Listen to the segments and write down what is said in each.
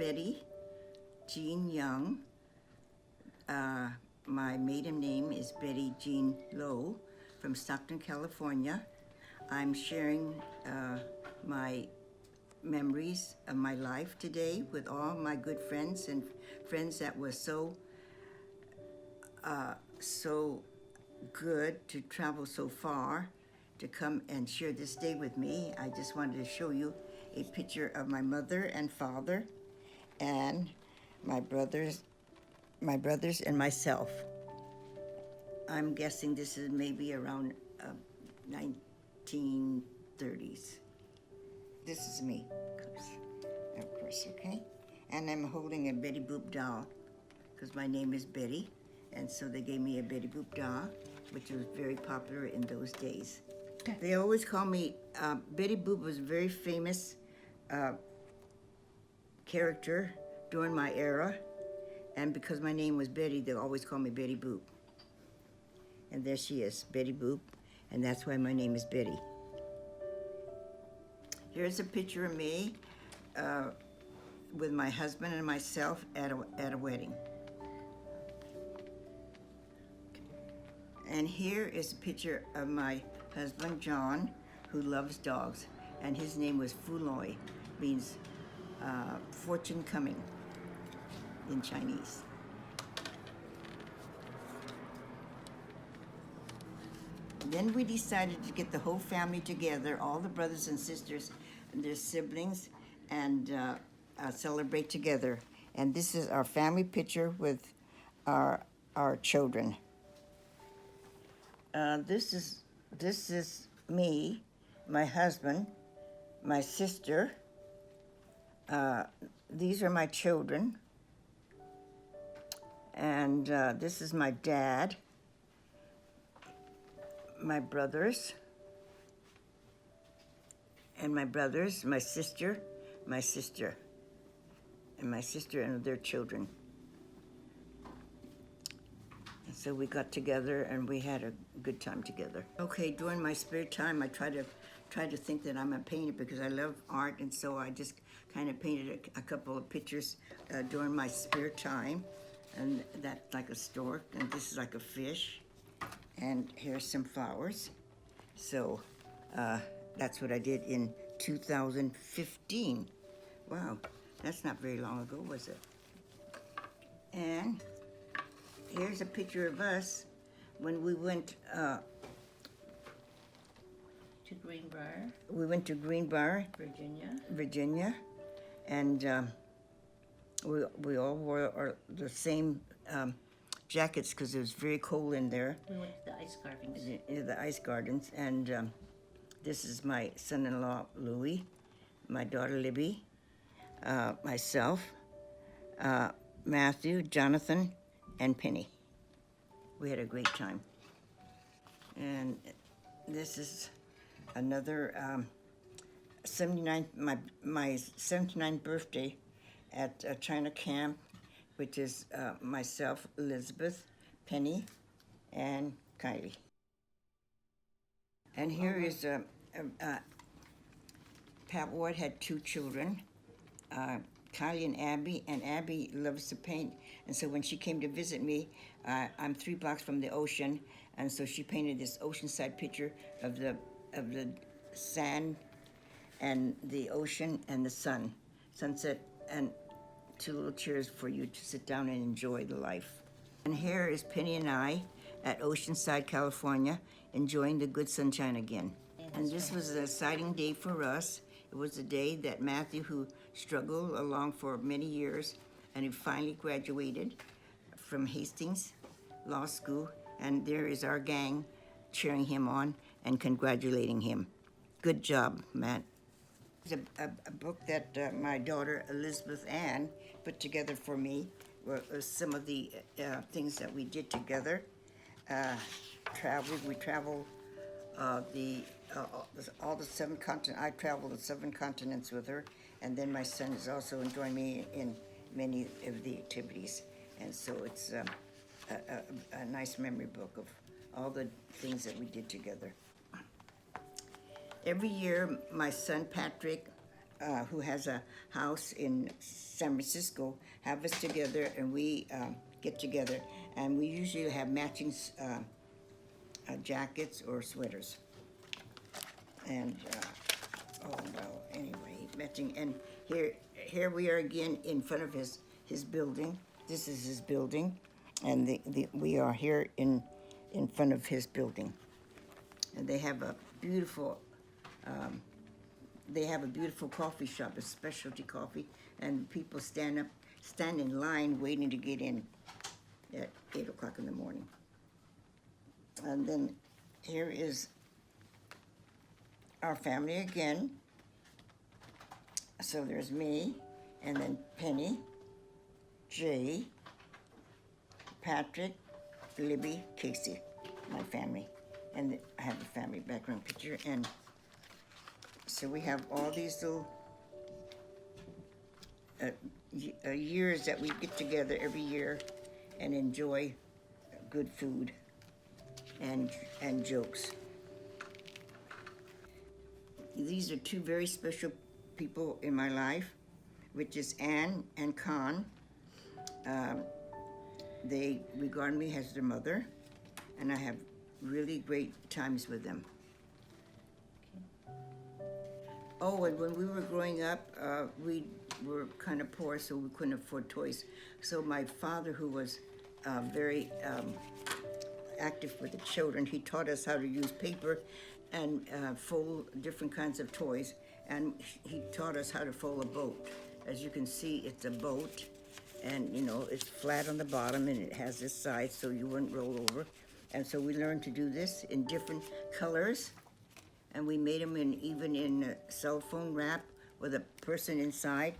Betty Jean Young. My maiden name is Betty Jean Lowe from Stockton, California. I'm sharing my memories of my life today with all my good friends and friends that were so good to travel so far to come and share this day with me. I just wanted to show you a picture of my mother and father and my brothers and myself. I'm guessing this is maybe around 1930s. This is me, of course, okay? And I'm holding a Betty Boop doll because my name is Betty, and so they gave me a Betty Boop doll, which was very popular in those days. They always call me, Betty Boop was a very famous character during my era, and because my name was Betty, they always call me Betty Boop. And there she is, Betty Boop, and that's why my name is Betty. Here's a picture of me with my husband and myself at a wedding. And here is a picture of my husband, John, who loves dogs, and his name was Fuloi, means fortune coming in Chinese. Then we decided to get the whole family together, all the brothers and sisters and their siblings, and celebrate together. And this is our family picture with our children. This is me, my husband, my sister. These are my children. And this is my dad, my brothers, and my sister, and their children. And so we got together and we had a good time together. Okay, during my spare time, I try to think that I'm a painter because I love art, and so I just kind of painted a couple of pictures during my spare time. And that's like a stork, and this is like a fish. And here's some flowers. So that's what I did in 2015. Wow, that's not very long ago, was it? And here's a picture of us when we went to Greenbrier. We went to Greenbrier, Virginia, and we all wore the same jackets because it was very cold in there. We went to the ice gardens. The ice gardens, and this is my son-in-law Louis, my daughter Libby, myself, Matthew, Jonathan, and Penny. We had a great time. And this is another 79th, my 79th birthday at China Camp, which is myself, Elizabeth, Penny, and Kylie. And here is Pat Ward had 2 children, Kylie and Abby loves to paint, and so when she came to visit me, I'm 3 blocks from the ocean, and so she painted this oceanside picture of the sand and the ocean and the sunset, and 2 little chairs for you to sit down and enjoy the life. And here is Penny and I at Oceanside, California, enjoying the good sunshine again. And this was an exciting day for us. It was the day that Matthew, who struggled along for many years, and he finally graduated from Hastings Law School, and there is our gang cheering him on and congratulating him. Good job, Matt. It's a book that my daughter Elizabeth Ann put together for me. Was some of the things that we did together. We traveled all the 7 continents. I traveled the 7 continents with her, and then my son is also joining me in many of the activities. And so it's a nice memory book of all the things that we did together. Every year, my son Patrick who has a house in San Francisco, have us together, and we get together, and we usually have matching jackets or sweaters. And oh well, anyway, matching. And here we are again in front of his building. This is his building, and we are here in front of his building. And they have a beautiful coffee shop, a specialty coffee, and people stand in line waiting to get in at 8 o'clock in the morning. And then here is our family again. So there's me, and then Penny, Jay, Patrick, Libby, Casey, my family. And I have a family background picture. And so we have all these little years that we get together every year and enjoy good food and jokes. These are two very special people in my life, which is Anne and Con. They regard me as their mother, and I have really great times with them. Oh, and when we were growing up, we were kind of poor, so we couldn't afford toys. So my father, who was very active with the children, he taught us how to use paper and fold different kinds of toys. And he taught us how to fold a boat. As you can see, it's a boat, and you know, it's flat on the bottom, and it has this side so you wouldn't roll over. And so we learned to do this in different colors, and we made them even in cell phone wrap with a person inside,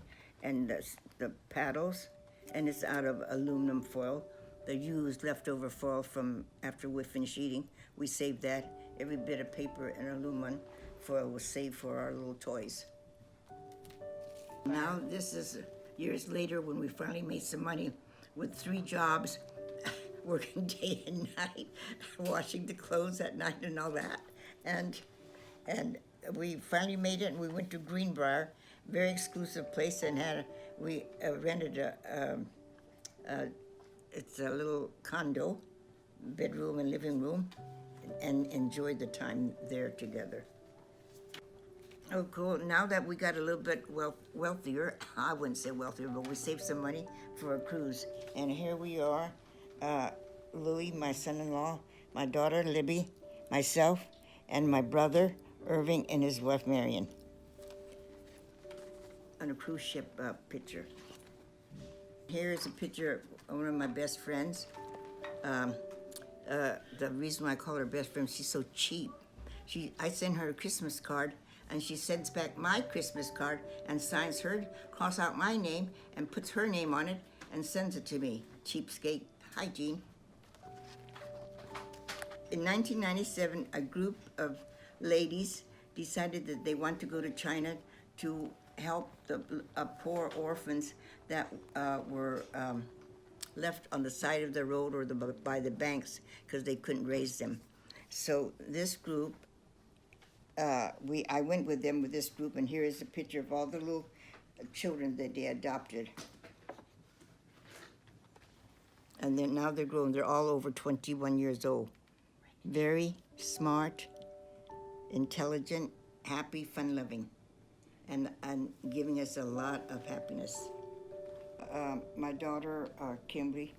and the paddles, and it's out of aluminum foil. The used leftover foil from after we finished eating, we saved that. Every bit of paper and aluminum foil was saved for our little toys. Now this is years later when we finally made some money with 3 jobs, working day and night, washing the clothes at night and all that. And we finally made it, and we went to Greenbrier, very exclusive place, and we rented it's a little condo, bedroom and living room, and enjoyed the time there together. Oh, cool. Now that we got a little bit wealthier, I wouldn't say wealthier, but we saved some money for a cruise. And here we are, Louis, my son-in-law, my daughter, Libby, myself, and my brother, Irving, and his wife, Marion, on a cruise ship picture. Here is a picture of one of my best friends. The reason why I call her best friend, she's so cheap. I send her a Christmas card, and she sends back my Christmas card and signs her, cross out my name, and puts her name on it and sends it to me. Cheapskate. Hi, Jean. In 1997, a group of ladies decided that they want to go to China to help the poor orphans that were left on the side of the road or by the banks because they couldn't raise them. So this group, I went with them with this group, and here is a picture of all the little children that they adopted. And now they're grown. They're all over 21 years old. Very smart, intelligent, happy, fun-loving, and giving us a lot of happiness. My daughter, Kimberly,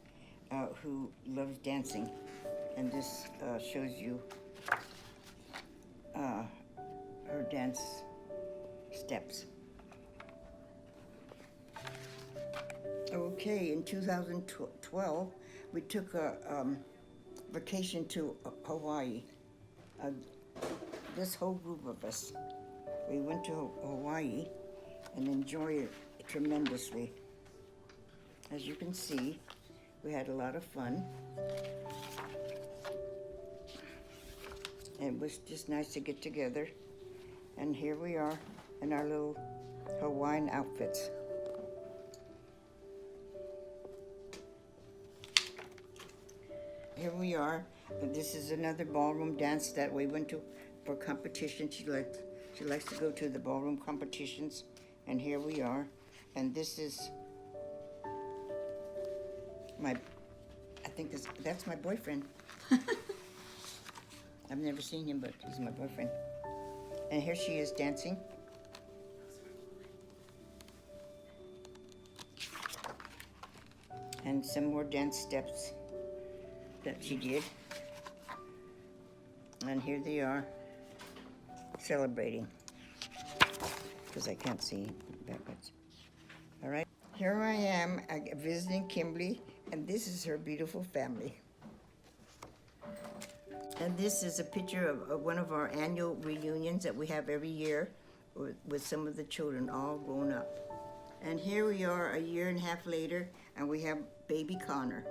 who loves dancing, and this shows you her dance steps. Okay, in 2012, we took a vacation to Hawaii. This whole group of us, we went to Hawaii and enjoyed it tremendously. As you can see, we had a lot of fun. It was just nice to get together. And here we are in our little Hawaiian outfits. Here we are. This is another ballroom dance that we went to for competition. She likes to go to the ballroom competitions, And here we are. And this is my, I think that's my boyfriend. I've never seen him, but he's my boyfriend. And here she is dancing. And some more dance steps that she did. And here they are celebrating, because I can't see backwards. All right, here I am visiting Kimberly, and this is her beautiful family. And this is a picture of one of our annual reunions that we have every year with some of the children all grown up. And here we are a year and a half later, and we have baby Connor.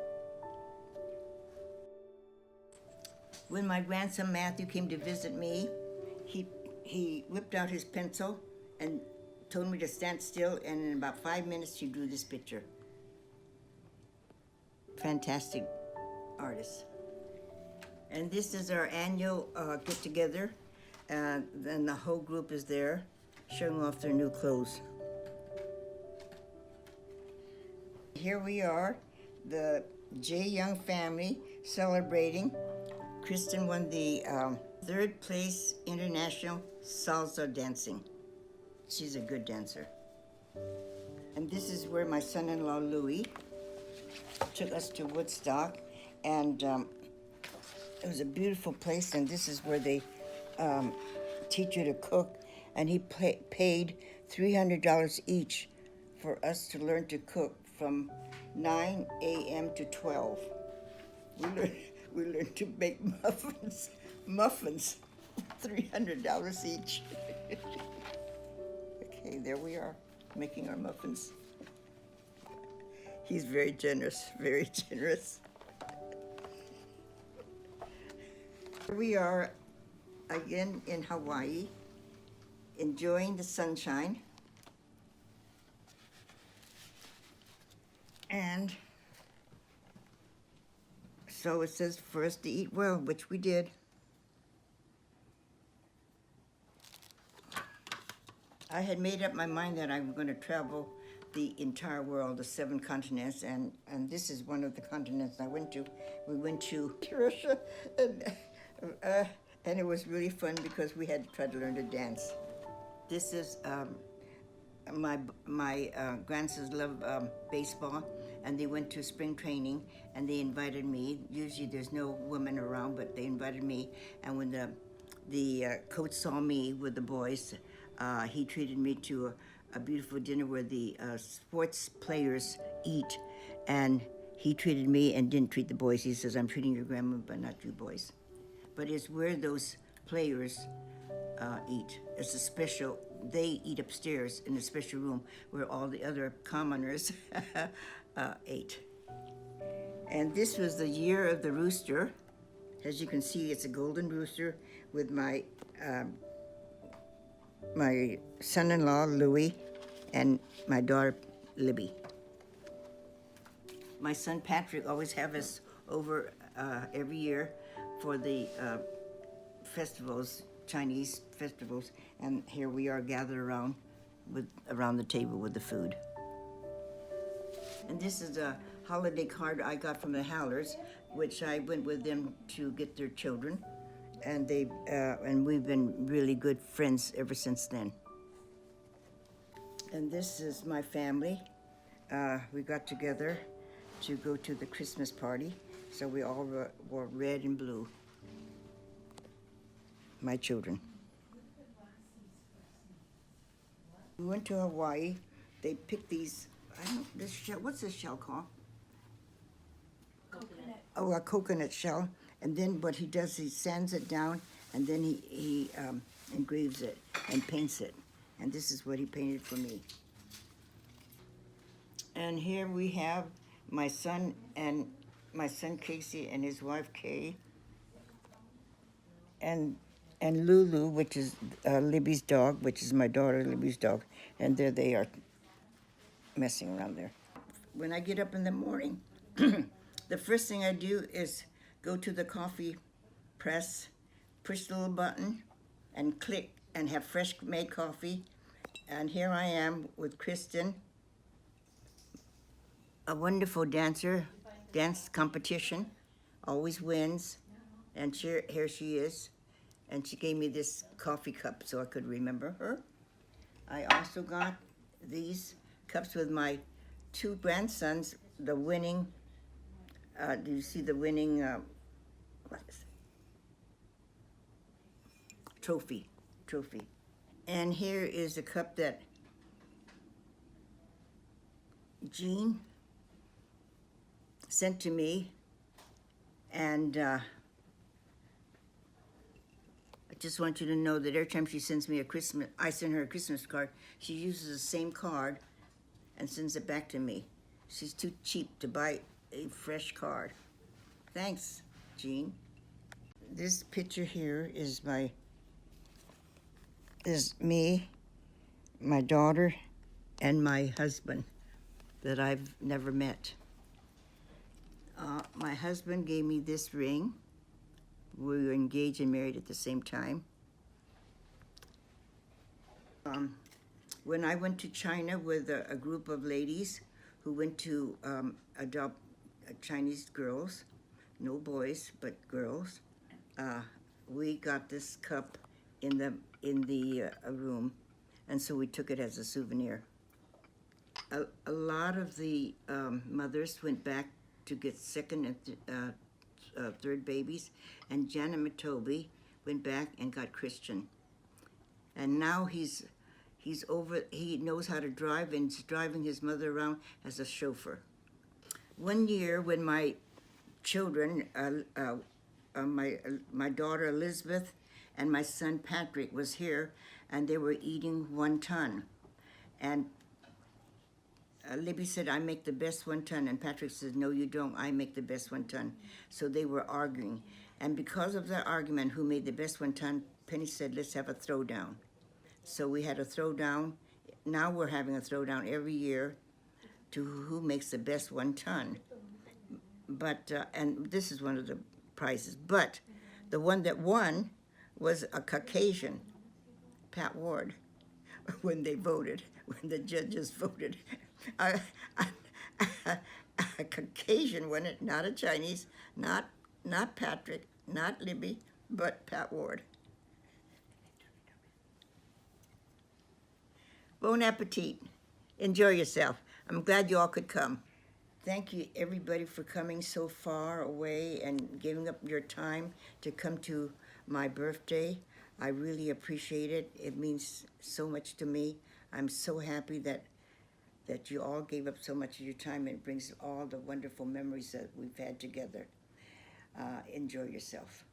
When my grandson Matthew came to visit me, he whipped out his pencil and told me to stand still, and in about 5 minutes he drew this picture. Fantastic artist. And this is our annual get-together, and then the whole group is there showing off their new clothes. Here we are, the J. Young family celebrating. Kristen won the third place international salsa dancing. She's a good dancer. And this is where my son-in-law Louis took us to Woodstock, and it was a beautiful place. And this is where they teach you to cook, and he paid $300 each for us to learn to cook from 9 a.m. to 12. We learned to make muffins, $300 each. Okay, there we are, making our muffins. He's very generous, very generous. Here we are again in Hawaii, enjoying the sunshine. And so it says for us to eat well, which we did. I had made up my mind that I was going to travel the entire world, the 7 continents, and this is one of the continents I went to. We went to Russia, and it was really fun because we had to try to learn to dance. This is my grandsons love baseball, and they went to spring training, and they invited me. Usually there's no women around, but they invited me. And when the coach saw me with the boys, he treated me to a beautiful dinner where the sports players eat, and he treated me and didn't treat the boys. He says, "I'm treating your grandma, but not you boys." But it's where those players eat. It's a special, they eat upstairs in a special room where all the other commoners ate. And this was the year of the rooster. As you can see, it's a golden rooster with my my son-in-law, Louis, and my daughter, Libby. My son, Patrick, always have us over every year for the festivals, Chinese festivals, and here we are gathered around the table with the food. And this is a holiday card I got from the Howlers, which I went with them to get their children, and we've been really good friends ever since then. And this is my family. We got together to go to the Christmas party, so we all wore red and blue. My children. We went to Hawaii. They picked these, I don't know, this shell, what's this shell called? Coconut. Oh, a coconut shell. And then what he does, he sands it down, and then he engraves it and paints it. And this is what he painted for me. And here we have my son Casey and his wife Kay, and Lulu, which is Libby's dog, which is my daughter Libby's dog, and there they are messing around there. When I get up in the morning, the first thing I do is go to the coffee press, push the little button, and click, and have fresh made coffee, And here I am with Kristen, a wonderful dancer, dance competition, always wins. And here she is. And she gave me this coffee cup so I could remember her. I also got these cups with my two grandsons, the winning, do you see the winning, what is it? Trophy. And here is a cup that Jean sent to me, and I just want you to know that every time she sends me I send her a Christmas card, she uses the same card and sends it back to me. She's too cheap to buy a fresh card. Thanks, Jean. This picture here is me, my daughter, and my husband that I've never met. My husband gave me this ring. We were engaged and married at the same time. When I went to China with a group of ladies who went to adopt Chinese girls, no boys, but girls, we got this cup in the room, and so we took it as a souvenir. A lot of the mothers went back to get second and third babies, and Janet Matobi went back and got Christian. And now he knows how to drive, and he's driving his mother around as a chauffeur. One year when my children, my daughter Elizabeth and my son Patrick was here, and they were eating wonton. And Libby said, I make the best wonton, and Patrick said, no, you don't, I make the best wonton. So they were arguing. And because of that argument, who made the best wonton, Penny said, let's have a throwdown. So we had a throwdown. Now we're having a throwdown every year to who makes the best wonton. But, and this is one of the prizes, but the one that won was a Caucasian, Pat Ward, when they voted, when the judges voted. A Caucasian won it, not a Chinese, not Patrick, not Libby, but Pat Ward. Bon appetit. Enjoy yourself. I'm glad you all could come. Thank you, everybody, for coming so far away and giving up your time to come to my birthday. I really appreciate it. It means so much to me. I'm so happy that you all gave up so much of your time, and it brings all the wonderful memories that we've had together. Enjoy yourself.